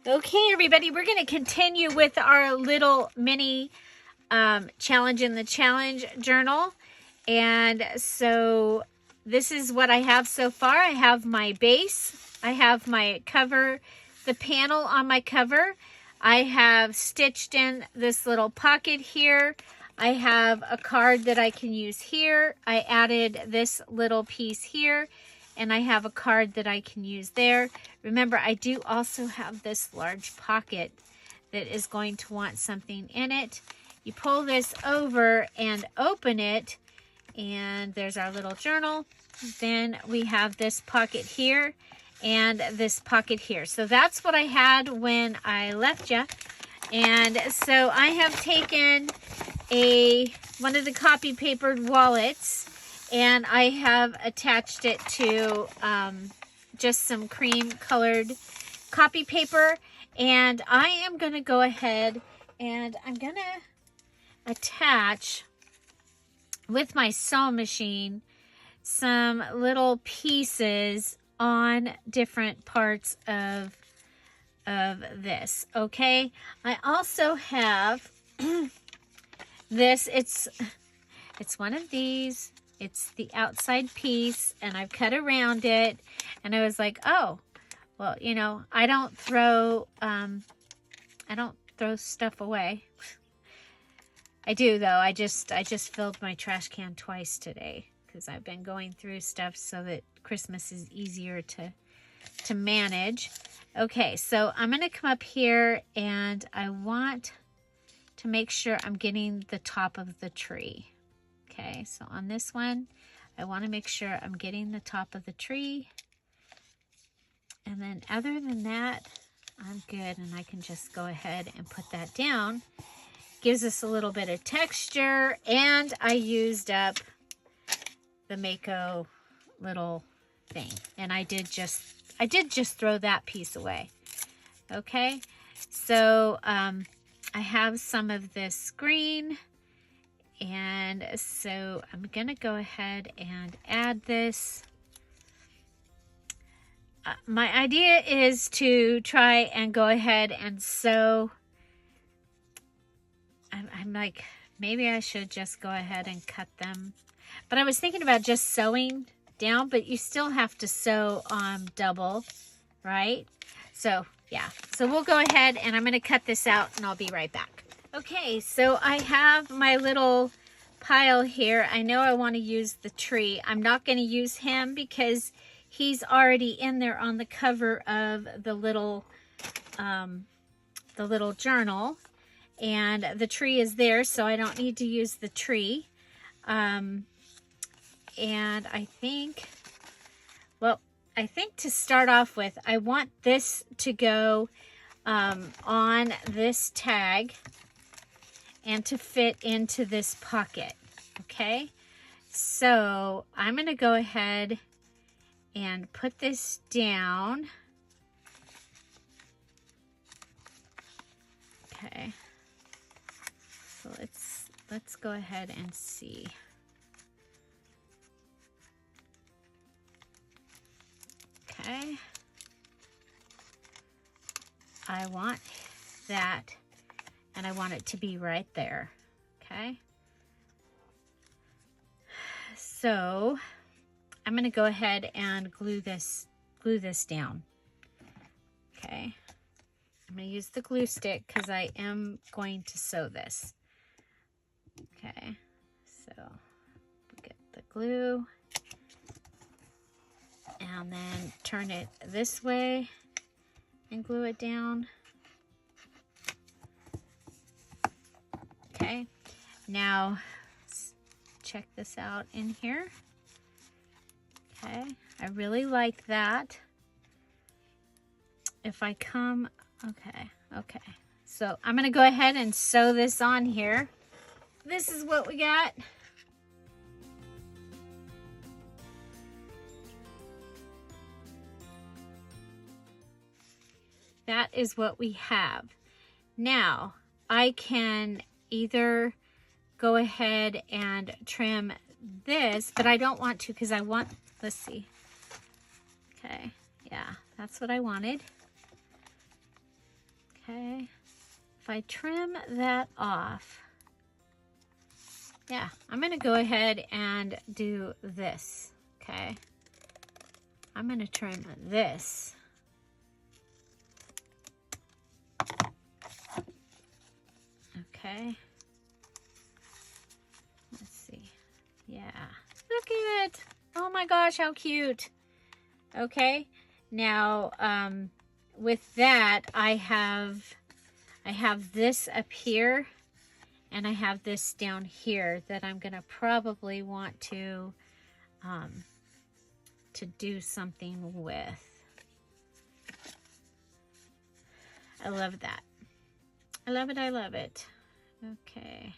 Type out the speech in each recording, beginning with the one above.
Okay, everybody, we're going to continue with our little mini challenge in the challenge journal. And so this is what I have so far. I have my base. I have my cover, the panel on my cover. I have stitched in this little pocket here. I have a card that I can use here. I added this little piece here. And I have a card that I can use there. Remember, I do also have this large pocket that is going to want something in it. You pull this over and open it, and there's our little journal. Then we have this pocket here and this pocket here. So that's what I had when I left you. And so I have taken one of the copy papered wallets, and I have attached it to just some cream colored copy paper. And I am going to go ahead and I'm going to attach with my sewing machine some little pieces on different parts of this. Okay. I also have this. It's one of these. It's the outside piece, and I've cut around it, and I was like, oh, well, you know, I don't throw stuff away. I do, though. I just filled my trash can twice today because I've been going through stuff so that Christmas is easier to manage. Okay, so I'm going to come up here, and I want to make sure I'm getting the top of the tree. Okay, so on this one, I want to make sure I'm getting the top of the tree. And then other than that, I'm good, and I can just go ahead and put that down. Gives us a little bit of texture, and I used up the Mako little thing. And I did just throw that piece away. Okay, so I have some of this green. And so I'm going to go ahead and add this. My idea is to try and go ahead and sew. I'm like, maybe I should just go ahead and cut them. But I was thinking about just sewing down, but you still have to sew double, right? So, yeah. So we'll go ahead and I'm going to cut this out and I'll be right back. Okay, so I have my little pile here. I know I want to use the tree. I'm not going to use him because he's already in there on the cover of the little journal, and the tree is there, so I don't need to use the tree. And I think, well, I think to start off with, I want this to go on this tag and to fit into this pocket. Okay, so I'm going to go ahead and put this down. Okay, so let's go ahead and see. Okay, I want that. And I want it to be right there, okay? So I'm going to go ahead and glue this down, okay? I'm going to use the glue stick because I am going to sew this, okay? So get the glue and then turn it this way and glue it down. Okay, now check this out in here. Okay, I really like that. If I come, okay. So I'm going to go ahead and sew this on here. This is what we got. That is what we have. Now, I can either go ahead and trim this, but I don't want to because I want, let's see. Okay, yeah, that's what I wanted. Okay, if I trim that off, yeah, I'm gonna go ahead and do this, okay? I'm gonna trim this. Okay. Let's see. Yeah, look at it. Oh my gosh, how cute. Okay, now with that, I have this up here, and I have this down here that I'm gonna probably want to do something with. I love that. I love it, I love it. Okay.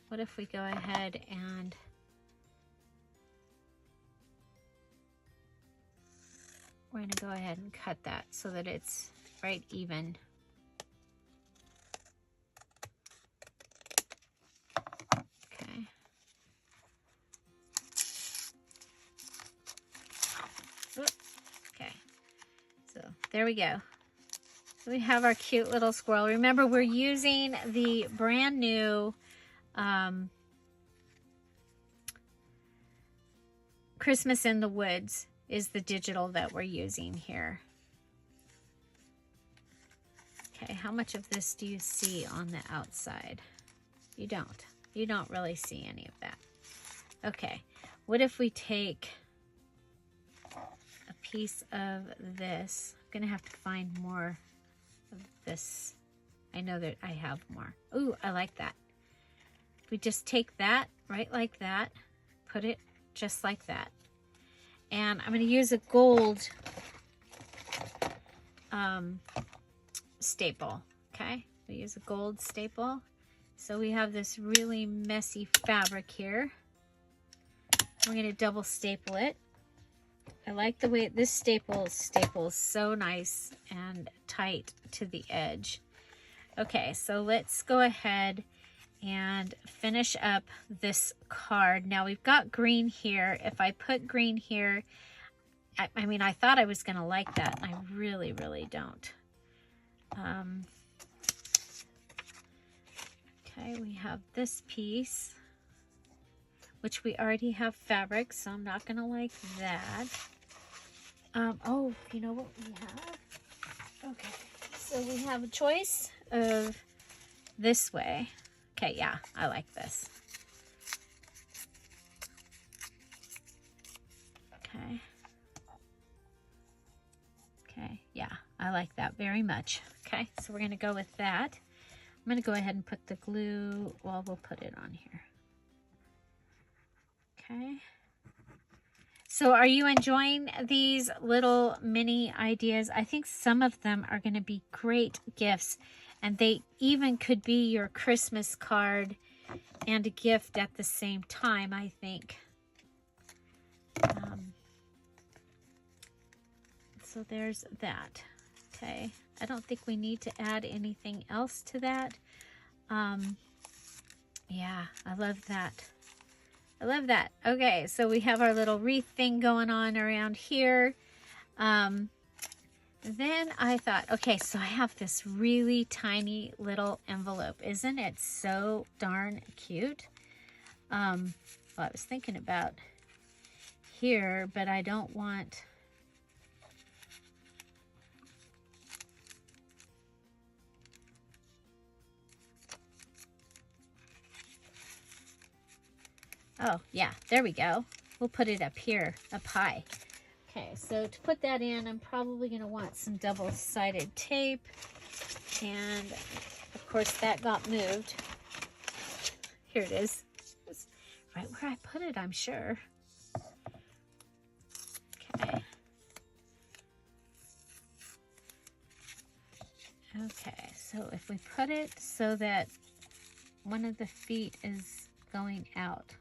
What if we go ahead and we're going to go ahead and cut that so that it's right even. Okay. Okay. So there we go. So we have our cute little squirrel. Remember, we're using the brand new Christmas in the Woods is the digital that we're using here. Okay, how much of this do you see on the outside? You don't. You don't really see any of that. Okay, what if we take a piece of this? I'm gonna have to find more of this. I know that I have more. Ooh, I like that. We just take that right like that, put it just like that. And I'm going to use a gold staple, okay? We use a gold staple. So we have this really messy fabric here. We're going to double staple it. I like the way this staples so nice and tight to the edge. Okay, so let's go ahead and finish up this card. Now we've got green here. If I put green here, I mean, I thought I was going to like that. I really, really don't. Okay, we have this piece, which we already have fabric, so I'm not going to like that. Oh, you know what we have? Okay, so we have a choice of this way. Okay, yeah, I like this. Okay. Okay, yeah, I like that very much. Okay, so we're going to go with that. I'm going to go ahead and put the glue, well, we'll put it on here. Okay. So are you enjoying these little mini ideas? I think some of them are going to be great gifts, and they even could be your Christmas card and a gift at the same time, I think. So there's that. Okay, I don't think we need to add anything else to that. Yeah, I love that. I love that. Okay, so we have our little wreath thing going on around here. Then I thought, okay, so I have this really tiny little envelope. Isn't it so darn cute? Well, I was thinking about here, but I don't want... Oh, yeah, there we go. We'll put it up here, up high. Okay, so to put that in, I'm probably going to want some double-sided tape. And, of course, that got moved. Here it is. It's right where I put it, I'm sure. Okay. Okay, so if we put it so that one of the feet is going out,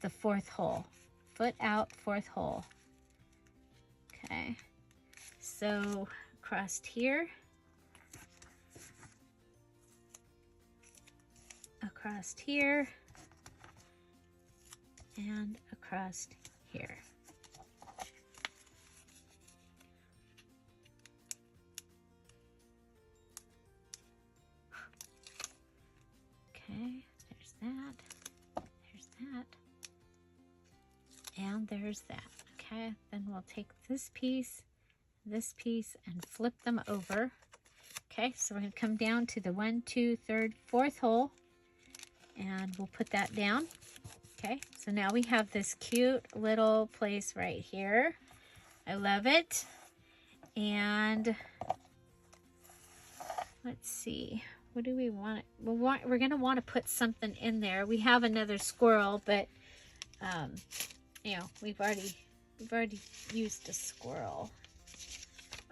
the fourth hole, foot out, fourth hole. Okay, so across here, across here, and across here. there's that. Okay, then we'll take this piece, and flip them over. Okay, so we're going to come down to the 1, 2, 3rd, 4th hole, and we'll put that down. Okay, so now we have this cute little place right here. I love it. And let's see, what do we want? We're going to want to put something in there. We have another squirrel, but you know, we've already used a squirrel.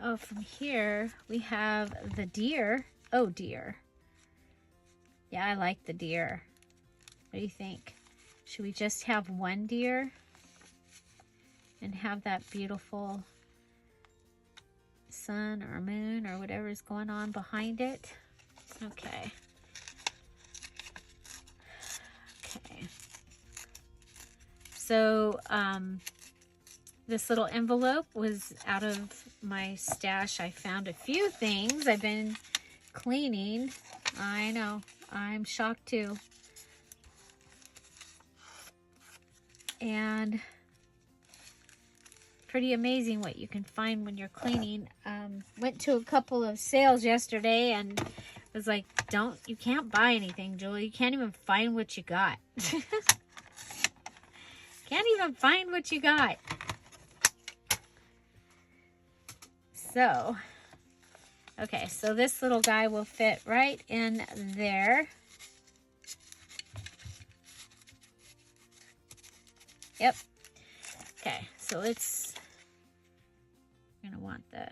Oh, from here we have the deer. Oh, deer. Yeah, I like the deer. What do you think? Should we just have one deer and have that beautiful sun or moon or whatever is going on behind it? Okay. Okay. So, this little envelope was out of my stash. I found a few things I've been cleaning. I know, I'm shocked too. And pretty amazing what you can find when you're cleaning. Went to a couple of sales yesterday and was like, you can't buy anything, Julie. You can't even find what you got. Can't even find what you got. So, okay, so this little guy will fit right in there. Yep. Okay, so we're gonna want the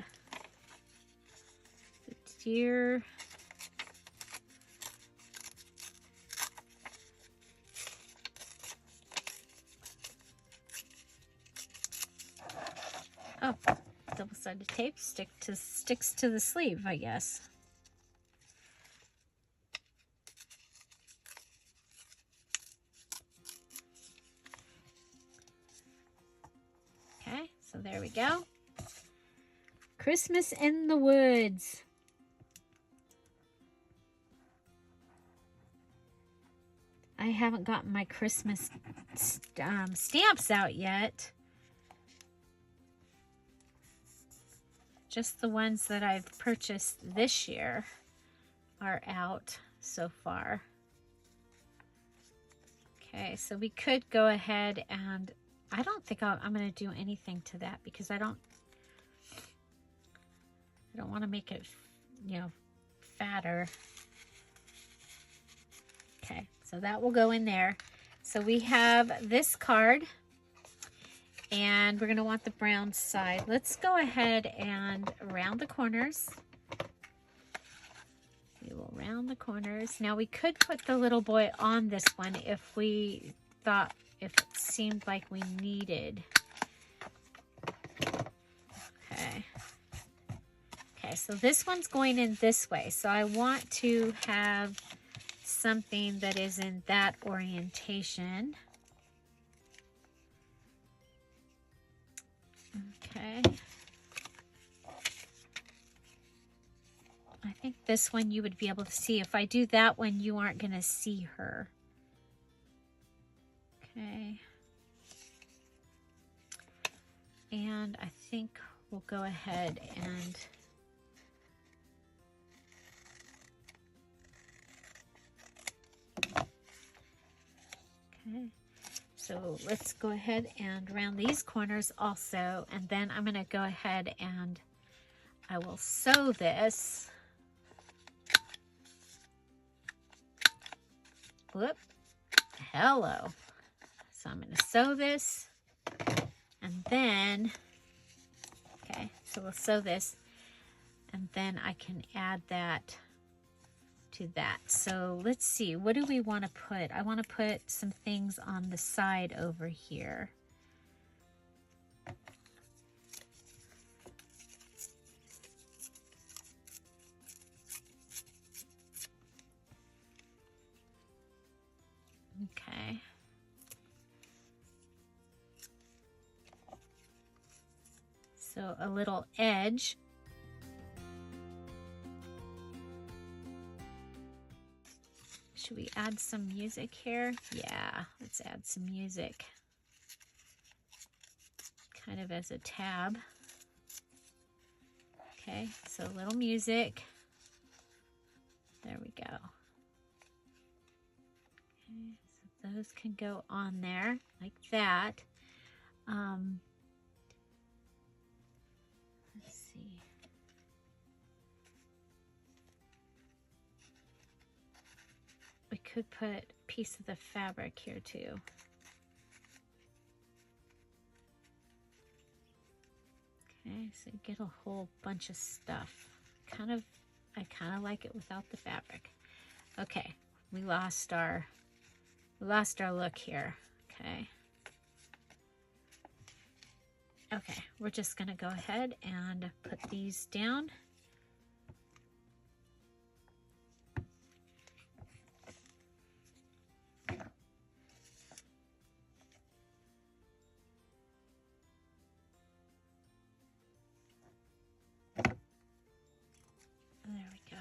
deer. Oh, double-sided tape sticks to the sleeve, I guess. Okay, so there we go. Christmas in the woods. I haven't gotten my Christmas stamps out yet. Just the ones that I've purchased this year are out so far. Okay, so we could go ahead and I don't think I'm going to do anything to that because I don't want to make it, you know, fatter. Okay, so that will go in there. So we have this card. And we're going to want the brown side. Let's go ahead and round the corners. We will round the corners. Now we could put the little boy on this one if it seemed like we needed. Okay. Okay, so this one's going in this way. So I want to have something that is in that orientation. Okay. I think this one you would be able to see. If I do that one, you aren't going to see her. Okay. And I think we'll go ahead and okay. So let's go ahead and round these corners also, and then I'm going to go ahead and I will sew this. Whoop. Hello. So I'm going to sew this, and then, okay, so we'll sew this, and then I can add that to that. So let's see, what do we want to put? I want to put some things on the side over here. Okay. So a little edge. Should we add some music here? Yeah, let's add some music. kind of as a tab. Okay, so a little music. There we go. Okay, so those can go on there like that. Let's see. We could put a piece of the fabric here too. Okay, so you get a whole bunch of stuff. I kind of like it without the fabric. Okay, we lost our look here. Okay, we're just gonna go ahead and put these down. There we go.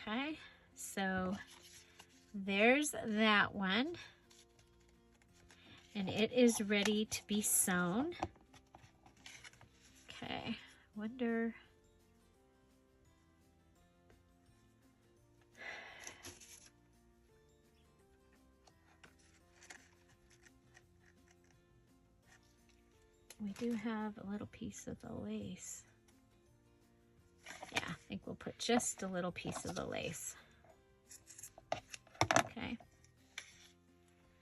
Okay, so there's that one, and it is ready to be sewn. Okay, wonder. We do have a little piece of the lace. Yeah, I think we'll put just a little piece of the lace. Okay.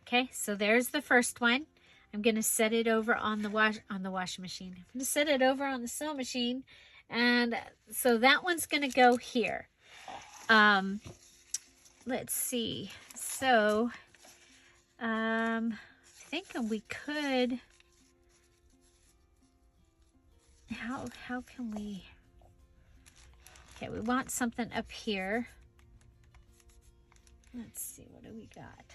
Okay, so there's the first one. I'm going to set it over on the washing machine. I'm going to set it over on the sewing machine, and so that one's going to go here. Let's see. So, I'm thinking we could. How can we? Okay, we want something up here. Let's see, what do we got?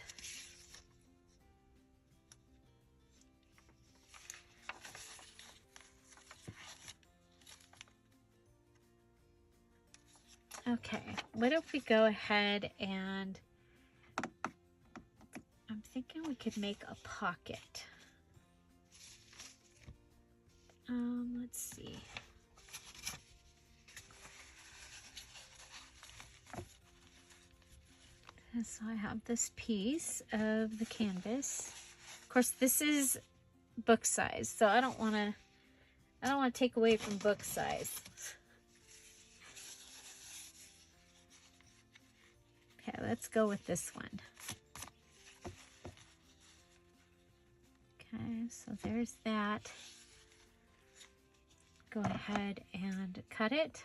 Okay, what if we go ahead and I'm thinking we could make a pocket. Let's see. So I have this piece of the canvas. Of course, this is book size, so I don't want to take away from book size. Okay, let's go with this one. Okay, so there's that. Go ahead and cut it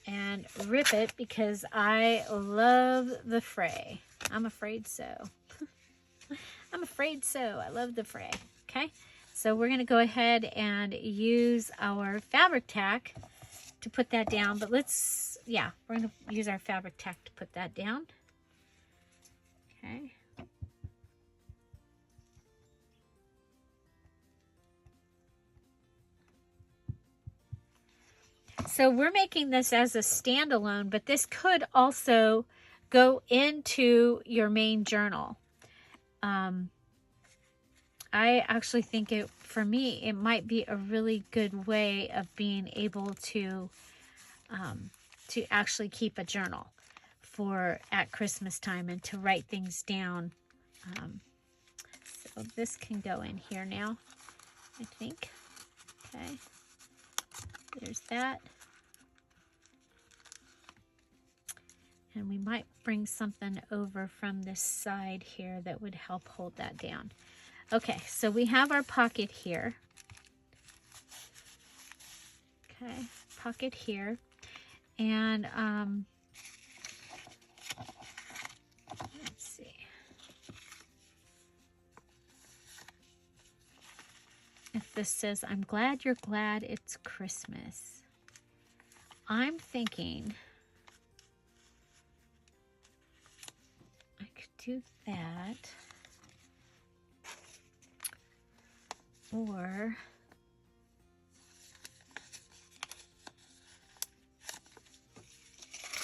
and rip it because I love the fray. I'm afraid so. I'm afraid so. I love the fray. Okay, so we're going to go ahead and use our fabric tack to put that down. But we're going to use our fabric tack to put that down. Okay. So we're making this as a standalone, but this could also go into your main journal. I actually think for me, it might be a really good way of being able to actually keep a journal at Christmas time and to write things down. So this can go in here now, I think. Okay, there's that. And we might bring something over from this side here that would help hold that down. Okay, so we have our pocket here. Okay, pocket here. And let's see. If this says, I'm glad you're glad it's Christmas. I'm thinking I could do that. Or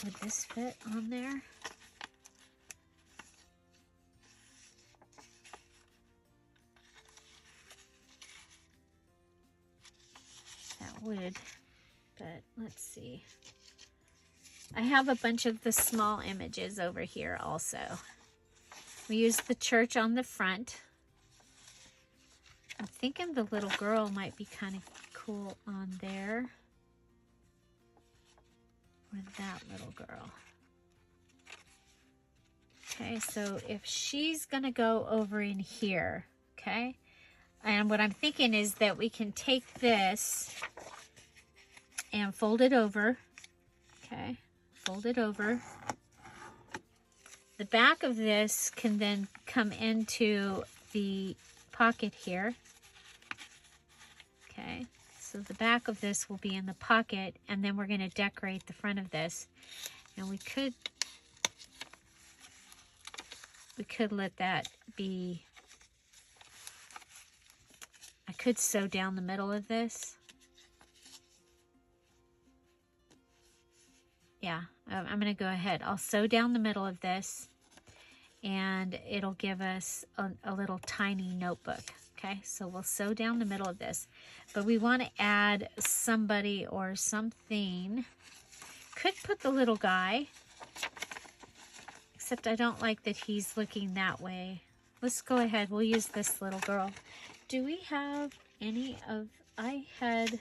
Would this fit on there? That would, but let's see. I have a bunch of the small images over here also. We used the church on the front. I'm thinking the little girl might be kind of cool on there. Or that little girl. Okay, so if she's going to go over in here, okay? And what I'm thinking is that we can take this and fold it over, okay? Fold it over. The back of this can then come into the pocket here. Okay, so the back of this will be in the pocket, and then we're going to decorate the front of this. And we could let that be, I could sew down the middle of this. Yeah, I'm going to go ahead. I'll sew down the middle of this, and it'll give us a little tiny notebook. Okay, so we'll sew down the middle of this. But we want to add somebody or something. Could put the little guy, except I don't like that he's looking that way. Let's go ahead. We'll use this little girl. Do we have any of... I had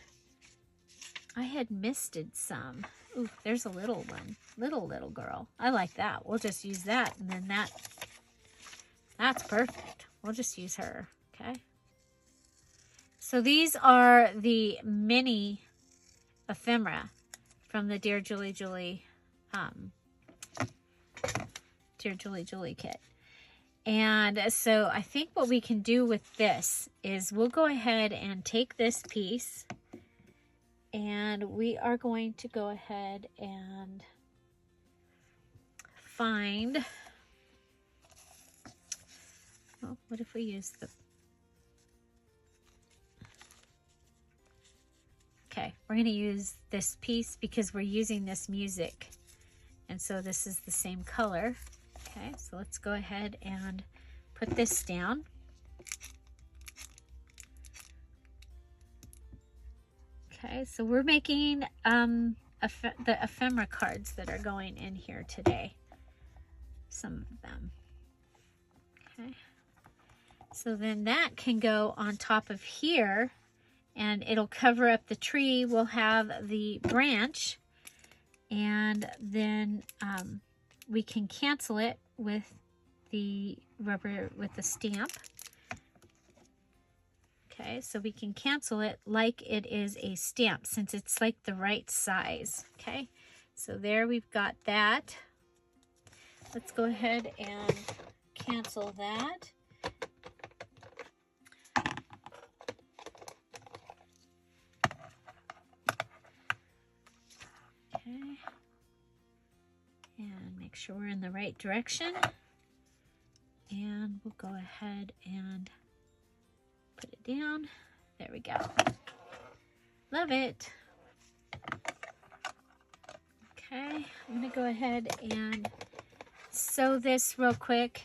misted some. Ooh, there's a little one. Little girl. I like that. We'll just use that, and then that's perfect. We'll just use her, okay? So these are the mini ephemera from the Dear Julie Julie kit. And so I think what we can do with this is we'll go ahead and take this piece, and we are going to go ahead and find, well, what if we use the, okay, we're going to use this piece because we're using this music. And so this is the same color. Okay, so let's go ahead and put this down. Okay, so we're making the ephemera cards that are going in here today. Some of them. Okay, so then that can go on top of here, and it'll cover up the tree. We'll have the branch, and then we can cancel it with the rubber, with the stamp. Okay, so we can cancel it like it is a stamp, since it's like the right size. Okay, so there we've got that. Let's go ahead and cancel that. Okay, and make sure we're in the right direction. And we'll go ahead and put it down. There we go. Love it. Okay, I'm going to go ahead and sew this real quick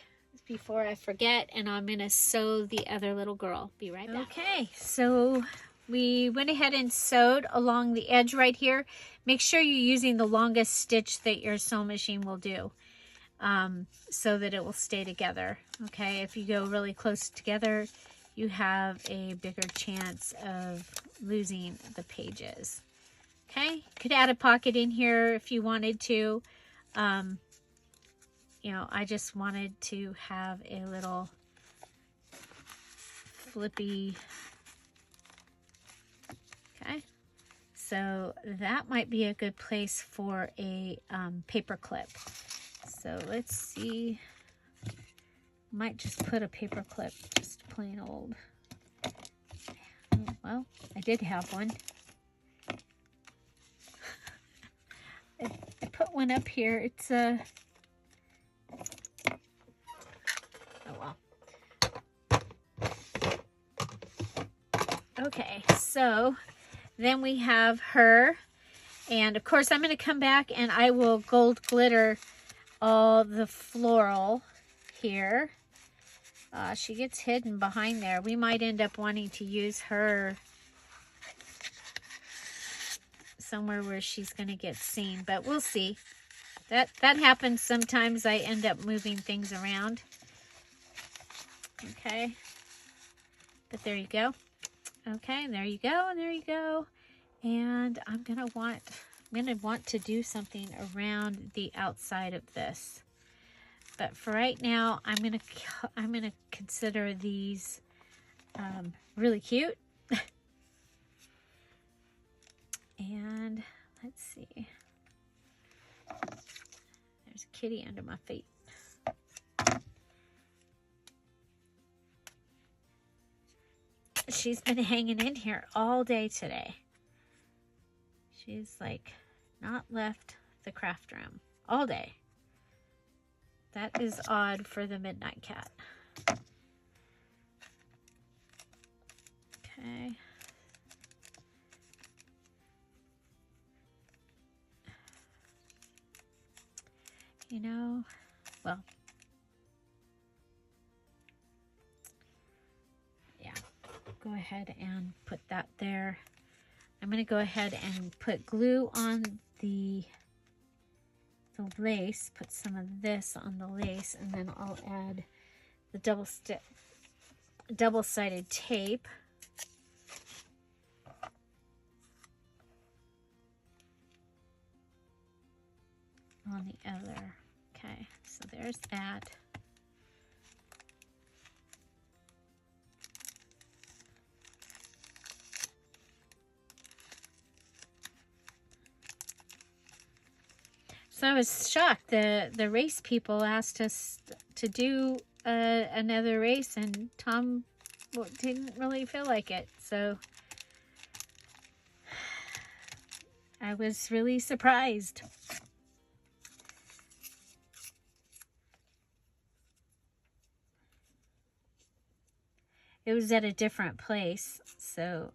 before I forget, and I'm going to sew the other little girl. Be right back. Okay, so we went ahead and sewed along the edge right here. Make sure you're using the longest stitch that your sewing machine will do, so that it will stay together. Okay, if you go really close together, you have a bigger chance of losing the pages. Okay, you could add a pocket in here if you wanted to. You know, I just wanted to have a little flippy. Okay, so that might be a good place for a paper clip. So let's see. Might just put a paper clip, just plain old. Oh, well, I did have one. I put one up here. It's a... oh well. Okay, so then we have her, And of course, I'm going to come back and I will gold glitter all the floral here. She gets hidden behind there. We might end up wanting to use her somewhere where she's going to get seen, but we'll see. That happens sometimes. I end up moving things around. Okay. But there you go. Okay, and there you go, and there you go. And I'm gonna want to do something around the outside of this. But for right now, I'm gonna consider these really cute. And let's see. There's a kitty under my feet. She's been hanging in here all day today. She's like not left the craft room all day. That is odd for the midnight cat. Okay. You know, well, yeah, go ahead and put that there. I'm going to go ahead and put glue on the lace, put some of this on the lace, and then I'll add the double-sided tape. On the other. Okay, so there's that. So I was shocked. The race people asked us to do another race, and Tom didn't really feel like it. So I was really surprised. It was at a different place, so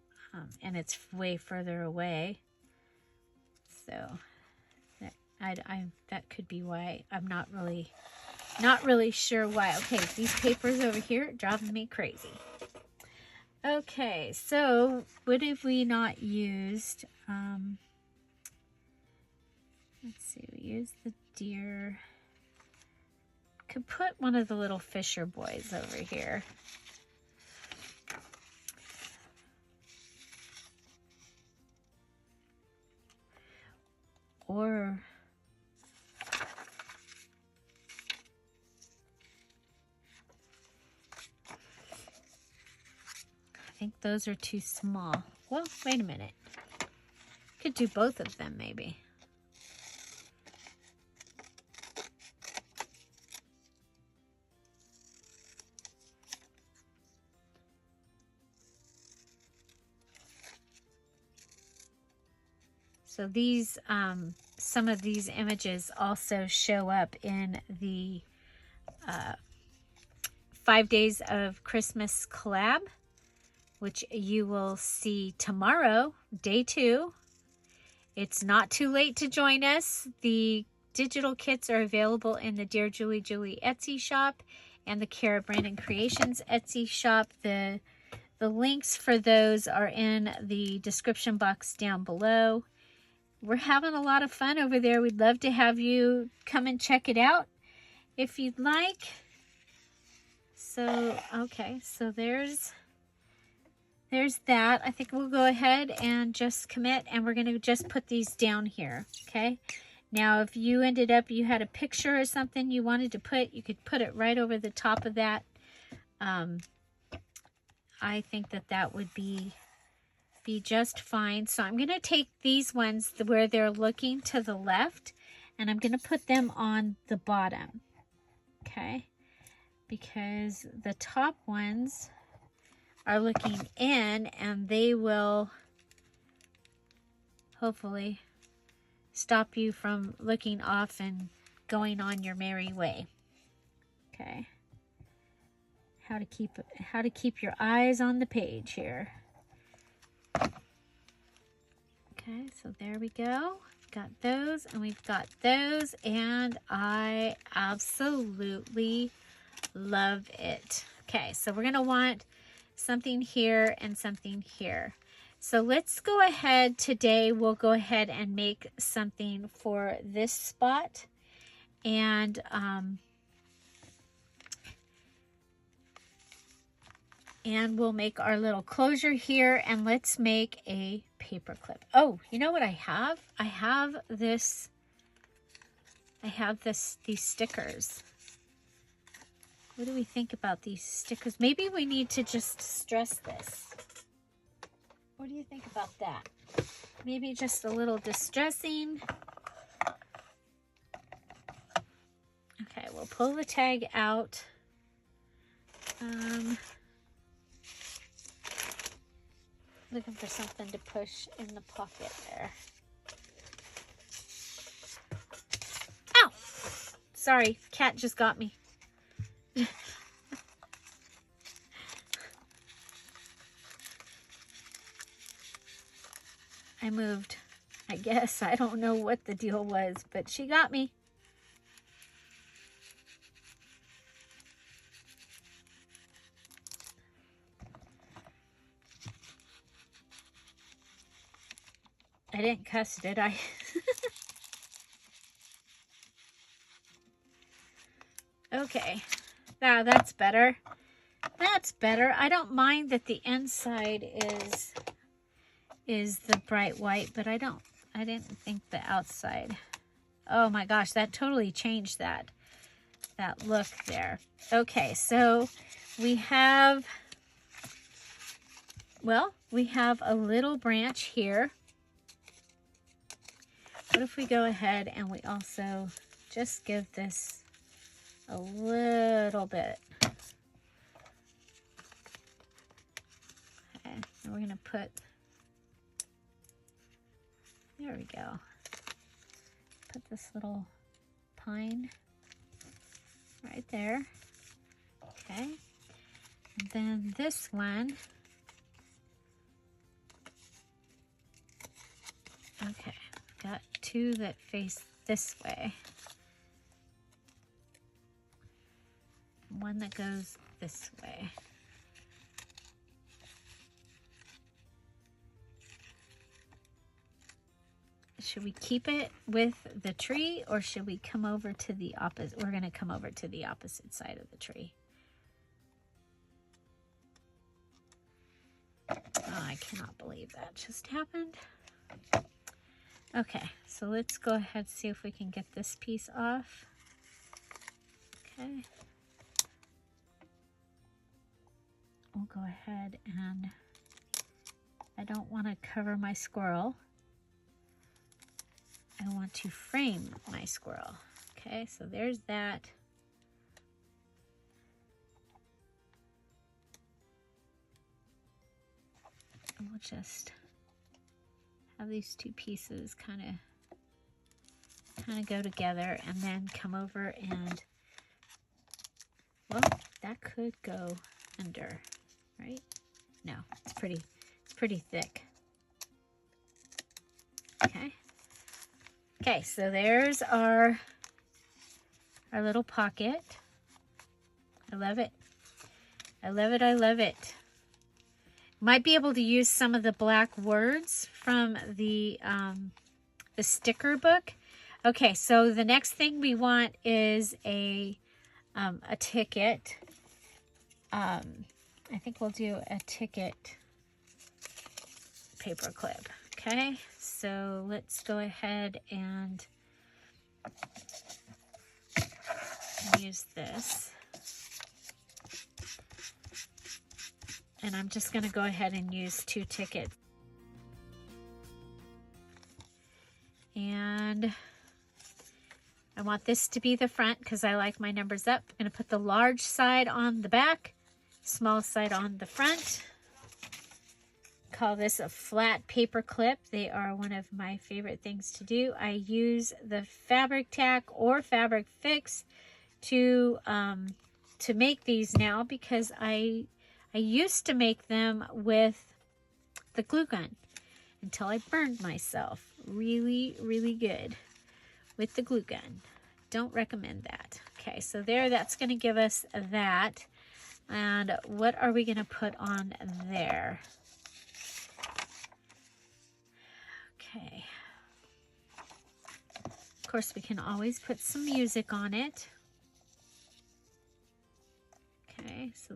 and it's way further away. So that could be why. I'm not really sure why. Okay, these papers over here are driving me crazy. Okay, so what have we not used? Let's see, we used the deer. Could put one of the little Fisher boys over here. Or I think those are too small. Well, wait a minute. Could do both of them maybe. So these, some of these images also show up in the 5 Days of Christmas collab, which you will see tomorrow, day 2. It's not too late to join us. The digital kits are available in the dearJulieJulie Etsy shop and the Kara Brandon Creations Etsy shop. The links for those are in the description box down below. We're having a lot of fun over there. We'd love to have you come and check it out if you'd like. So, okay, so there's that. I think we'll go ahead and just commit, and we're going to just put these down here, okay? Now, if you ended up, you had a picture or something you wanted to put, you could put it right over the top of that. I think that would be just fine. So I'm going to take these ones where they're looking to the left, and I'm going to put them on the bottom, okay? Because the top ones are looking in, and they will hopefully stop you from looking off and going on your merry way. Okay. How to keep your eyes on the page here. Okay, so there we go. Got those, and we've got those, and I absolutely love it. Okay, so we're gonna want something here and something here. So let's go ahead today. We'll go ahead and make something for this spot, and we'll make our little closure here, and let's make a paper clip. Oh, you know what I have? I have these stickers. What do we think about these stickers? Maybe we need to just distress this. What do you think about that? Maybe just a little distressing. Okay, we'll pull the tag out. Looking for something to push in the pocket there. Ow! Sorry, cat just got me. I moved, I guess. I don't know what the deal was, but she got me. I didn't cuss, did I? Okay, now that's better. That's better. I don't mind that the inside is the bright white, but I didn't think the outside. Oh my gosh, that totally changed that look there. Okay, so we have a little branch here. What if we go ahead and we also just give this a little bit. Okay, and we're gonna put, there we go. Put this little pine right there. Okay, and then this one. Okay, I've got two that face this way. One that goes this way. Should we keep it with the tree, or should we come over to the opposite? We're going to come over to the opposite side of the tree. Oh, I cannot believe that just happened. Okay, so let's go ahead and see if we can get this piece off. Okay. We'll go ahead and I don't want to cover my squirrel. I want to frame my squirrel. Okay, so there's that. And we'll just have these two pieces kind of go together, and then come over and, well, that could go under, right? No, it's pretty thick. Okay. Okay, so there's our little pocket. I love it. I love it. I love it. Might be able to use some of the black words from the sticker book. Okay, so the next thing we want is a ticket. I think we'll do a ticket paper clip. Okay, so let's go ahead and use this. And I'm just going to go ahead and use 2 tickets. And I want this to be the front because I like my numbers up. I'm going to put the large side on the back, small side on the front. Call this a flat paper clip. They are one of my favorite things to do. I use the fabric tack or fabric fix to make these now, because I used to make them with the glue gun. until I burned myself really, really good with the glue gun. Don't recommend that. Okay, so there, that's going to give us that. And what are we going to put on there? Okay. Of course, we can always put some music on it. Okay, so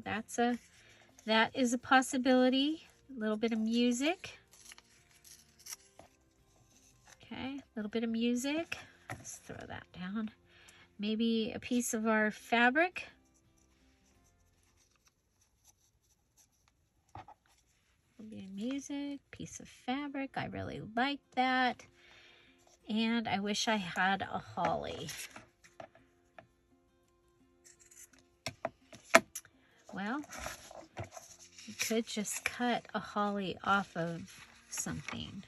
that is a possibility. A little bit of music. Okay, a little bit of music. Let's throw that down. Maybe a piece of our fabric. A little bit of music, piece of fabric. I really like that. And I wish I had a holly. Well, you could just cut a holly off of something.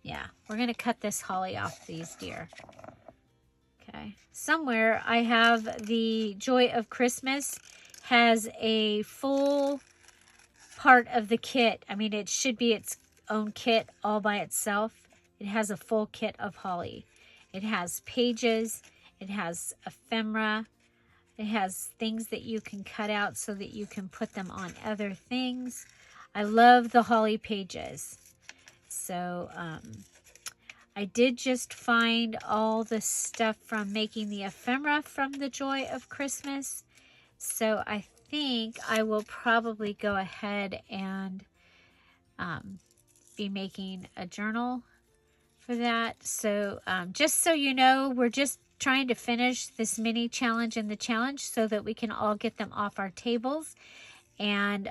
Yeah, we're going to cut this holly off these deer. Okay. Somewhere I have the Joy of Christmas has a full part of the kit. I mean, it should be its own kit all by itself. It has a full kit of holly. It has pages. It has ephemera. It has things that you can cut out so that you can put them on other things. I love the holly pages. So, I did just find all the stuff from making the ephemera from the Joy of Christmas. So I think I will probably go ahead and be making a journal for that. So just so you know, we're just trying to finish this mini challenge and the challenge so that we can all get them off our tables. And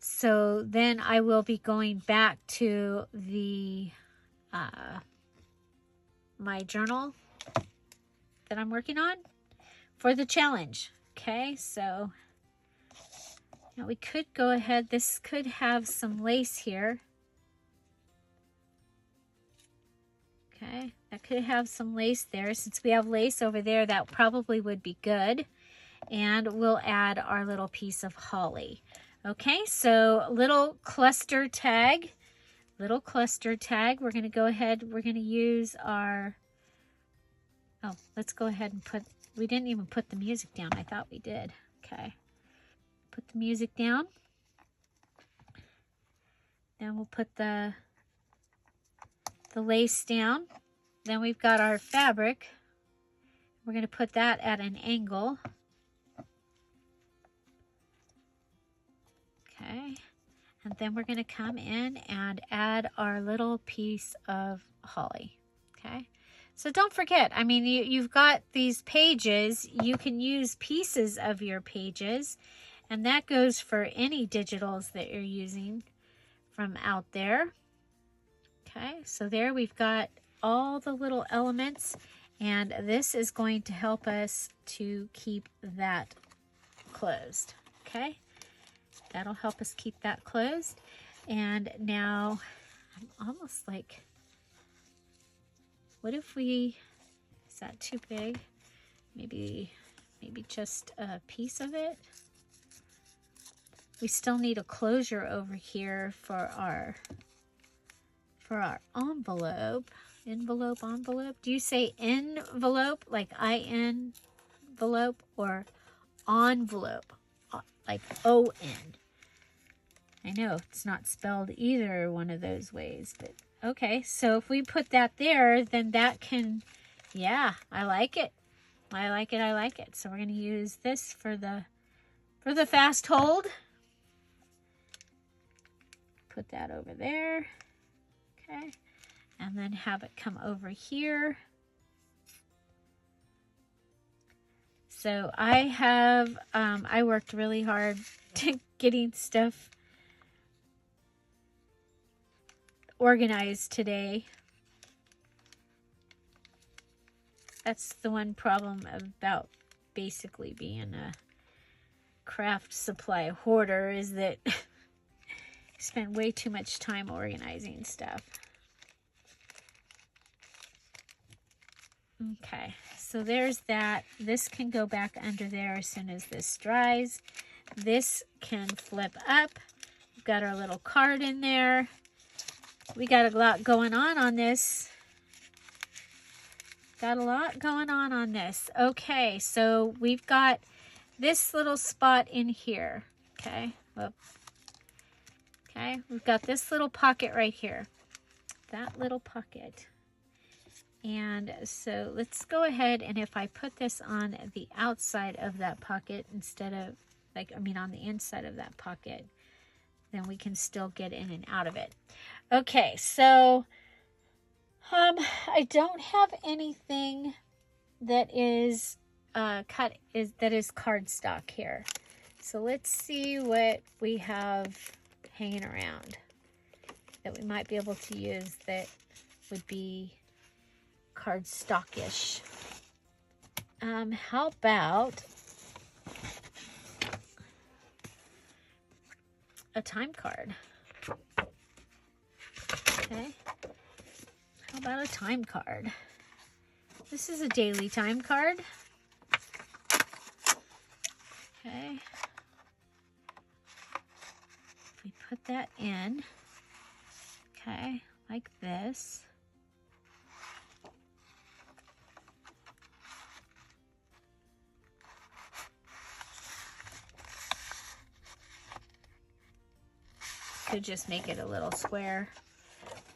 so then I will be going back to the my journal that I'm working on for the challenge. Okay, so now we could go ahead. This could have some lace here. Okay, that could have some lace there. Since we have lace over there, that probably would be good. And we'll add our little piece of holly. Okay, so little cluster tag. Little cluster tag. We're going to go ahead. We're going to use our... Oh, let's go ahead and put... We didn't even put the music down. I thought we did. Okay. Put the music down. Then we'll put the lace down. Then we've got our fabric. We're going to put that at an angle. Okay. And then we're going to come in and add our little piece of holly. Okay. So don't forget, I mean, you've got these pages. You can use pieces of your pages. And that goes for any digitals that you're using from out there. Okay, so there we've got all the little elements, and this is going to help us to keep that closed. Okay, that'll help us keep that closed. And now I'm almost like, what if we, is that too big? Maybe just a piece of it. We still need a closure over here for our envelope. Envelope. Do you say envelope, like I-N envelope, or envelope, like O-N? I know it's not spelled either one of those ways, but okay. So if we put that there, then that can, yeah, I like it. I like it. So we're going to use this for the fast hold. Put that over there. Okay, and then have it come over here. So I have, I worked really hard to getting stuff organized today. That's the one problem about basically being a craft supply hoarder, is that I spend way too much time organizing stuff. Okay, so there's that. This can go back under there as soon as this dries. This can flip up. got our little card in there. We got a lot going on this. Got a lot going on this. Okay, so we've got this little spot in here. Okay, whoop. Okay, we've got this little pocket right here. That little pocket. And so let's go ahead, and if I put this on the outside of that pocket instead of, like, I mean on the inside of that pocket, then we can still get in and out of it. Okay, so I don't have anything that is that is cardstock here. So let's see what we have hanging around that we might be able to use that would be cardstockish. How about a time card? Okay. How about a time card? This is a daily time card. Okay. If we put that in, okay, like this. Could just make it a little square.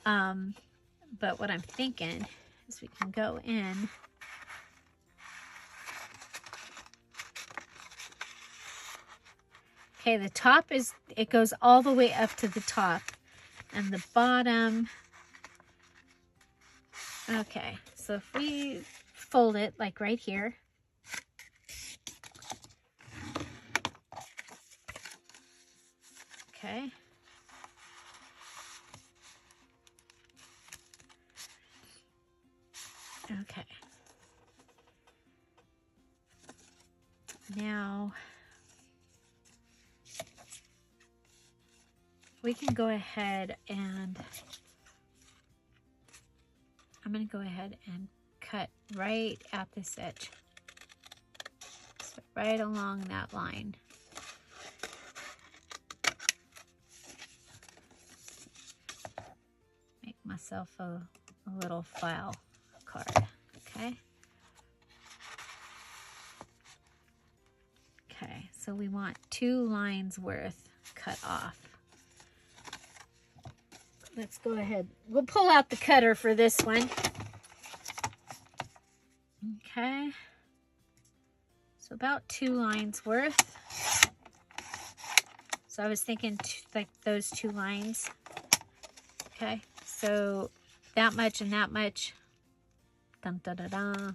But what I'm thinking is we can go in okay, the top is, it goes all the way up to the top, and the bottom, okay, so if we fold it like right here, okay, okay, now we can go ahead and I'm going to go ahead and cut right at this edge. So right along that line. Make myself a little file card, okay? Okay, so we want 2 lines worth cut off. Let's go ahead. We'll pull out the cutter for this one. Okay. So about 2 lines worth. So I was thinking like those 2 lines. Okay. So that much and that much. Dun, da, da, da.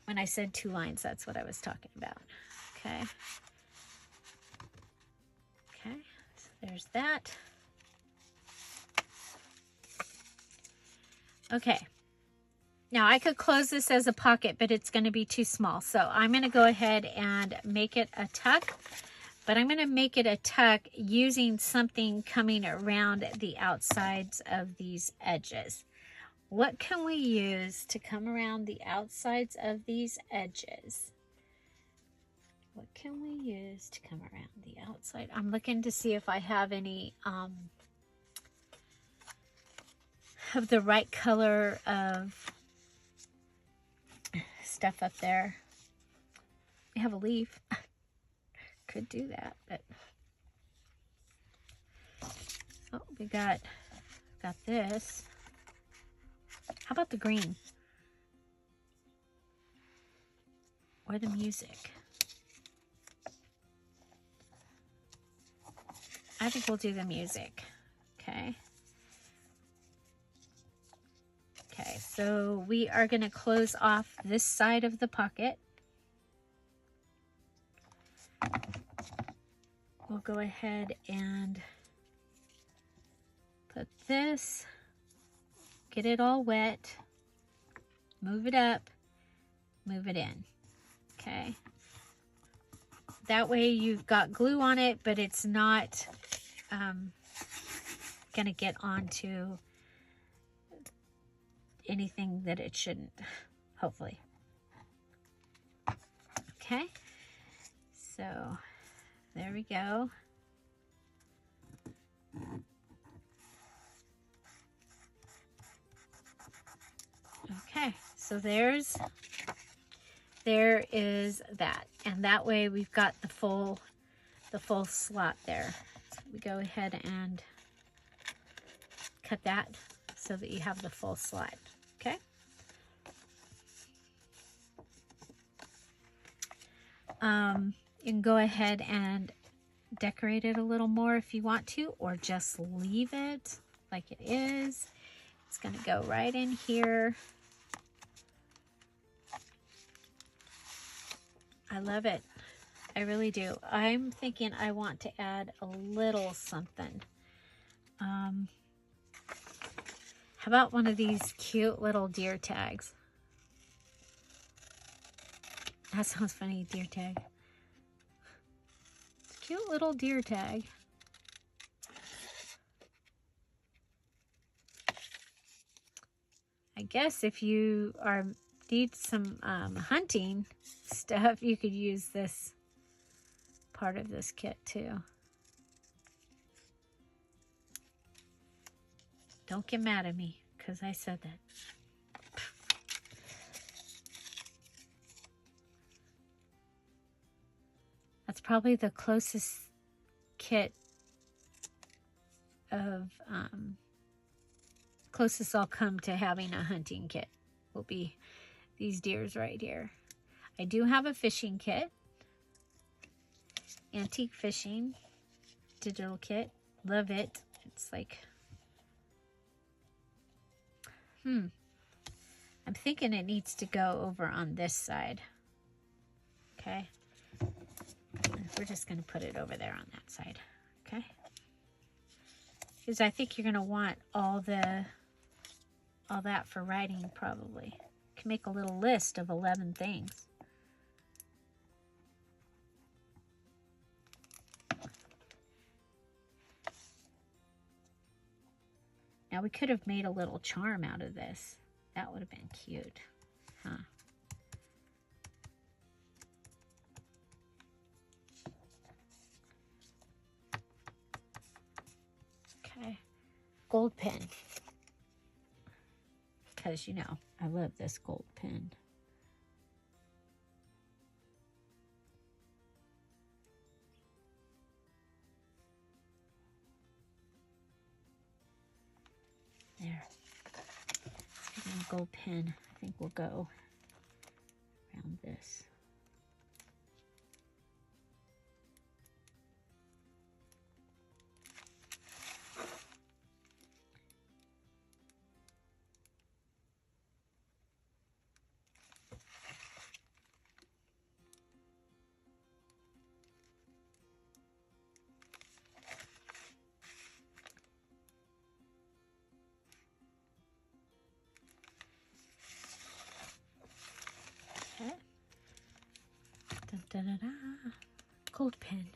When I said 2 lines, that's what I was talking about. Okay. Okay. There's that. Okay. Now I could close this as a pocket, but it's going to be too small. So I'm going to go ahead and make it a tuck, but I'm going to make it a tuck using something coming around the outsides of these edges. What can we use to come around the outsides of these edges? What can we use to come around the outside? I'm looking to see if I have any of the right color of stuff up there. We have a leaf. Could do that, but oh, we got this. How about the green? Or the music? I think we'll do the music. Okay. Okay, so we are going to close off this side of the pocket. We'll go ahead and put this, get it all wet, move it up, move it in. Okay. That way you've got glue on it, but it's not going to get onto anything that it shouldn't, hopefully. Okay. So There we go. Okay, so there is that, and that way we've got the full slot there. So we go ahead and cut that so that you have the full slot. Okay. You can go ahead and decorate it a little more if you want to, or just leave it like it is. It's going to go right in here. I love it. I really do. I'm thinking I want to add a little something. How about one of these cute little deer tags? That sounds funny, deer tag. Cute little deer tag. I guess if you need some hunting stuff, you could use this part of this kit too. Don't get mad at me because I said that. That's probably the closest kit of closest I'll come to having a hunting kit will be these deers right here. I do have a fishing kit, antique fishing digital kit. Love it. It's like, I'm thinking it needs to go over on this side. Okay. We're just going to put it over there on that side. Okay. Because I think you're going to want all that for writing probably. You can make a little list of 11 things. Now we could have made a little charm out of this. That would have been cute. Huh. Okay. Gold pen. Because, you know, I love this gold pen. There. A gold pen, I think will go around this. Gold pen.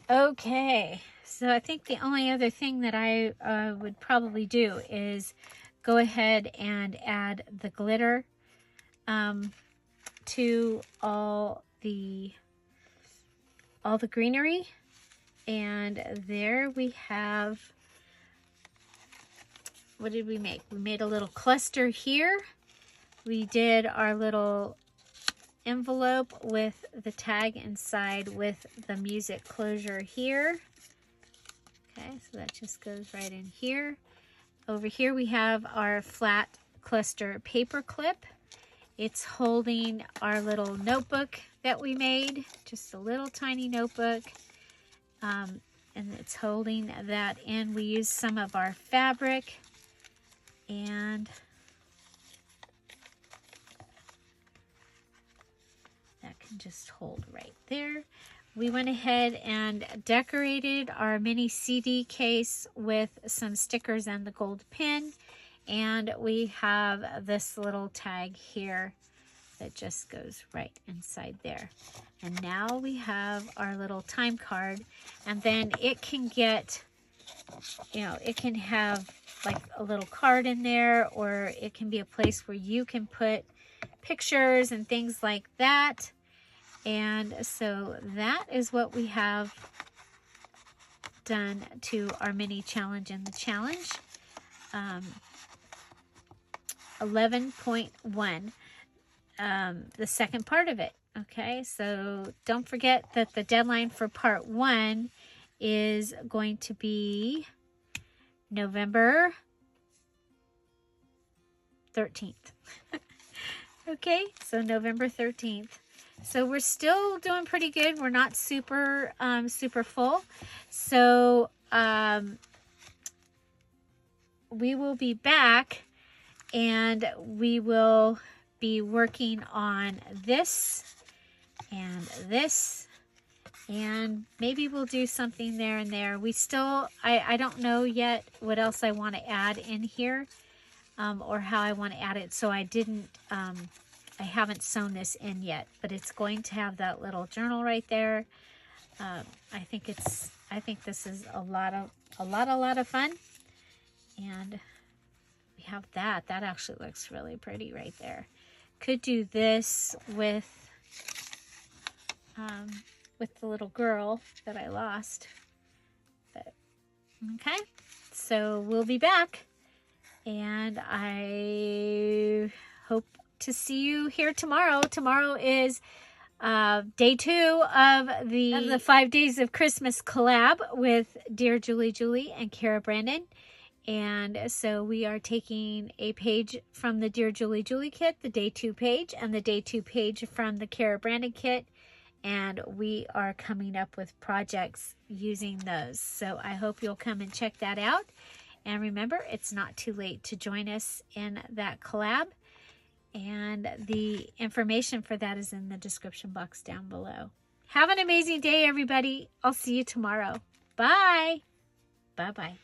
Okay, so I think the only other thing that I would probably do is go ahead and add the glitter to all the greenery. And there we have, what did we make? We made a little cluster here. We did our little envelope with the tag inside with the music closure here. Okay, so that just goes right in here. Over here we have our flat cluster paper clip. It's holding our little notebook that we made, just a little tiny notebook. And it's holding that in. We used some of our fabric, and that can just hold right there. We went ahead and decorated our mini CD case with some stickers and the gold pin. And we have this little tag here that just goes right inside there. And now we have our little time card. And then it can get, you know, it can have like a little card in there, or it can be a place where you can put pictures and things like that. And so that is what we have done to our mini challenge in the challenge. 11.1, the second part of it. Okay, so don't forget that the deadline for part 1 is going to be November 13th. Okay, so November 13th. So we're still doing pretty good. We're not super, super full. So we will be back and we will be working on this and this, and maybe we'll do something there and there. We still, I don't know yet what else I want to add in here, or how I want to add it. So I didn't, I haven't sewn this in yet, but it's going to have that little journal right there. I think this is a lot of fun. And we have that. That actually looks really pretty right there. Could do this with the little girl that I lost. But, okay, so we'll be back, and I hope to see you here tomorrow. Tomorrow is day 2 of the 5 days of Christmas collab with Dear Julie Julie and Kara Brandon. And so we are taking a page from the Dear Julie Julie kit, the day 2 page, and the day 2 page from the Kara Brandon kit. And we are coming up with projects using those. So I hope you'll come and check that out. And remember, it's not too late to join us in that collab. And the information for that is in the description box down below. Have an amazing day, everybody. I'll see you tomorrow. Bye. Bye-bye.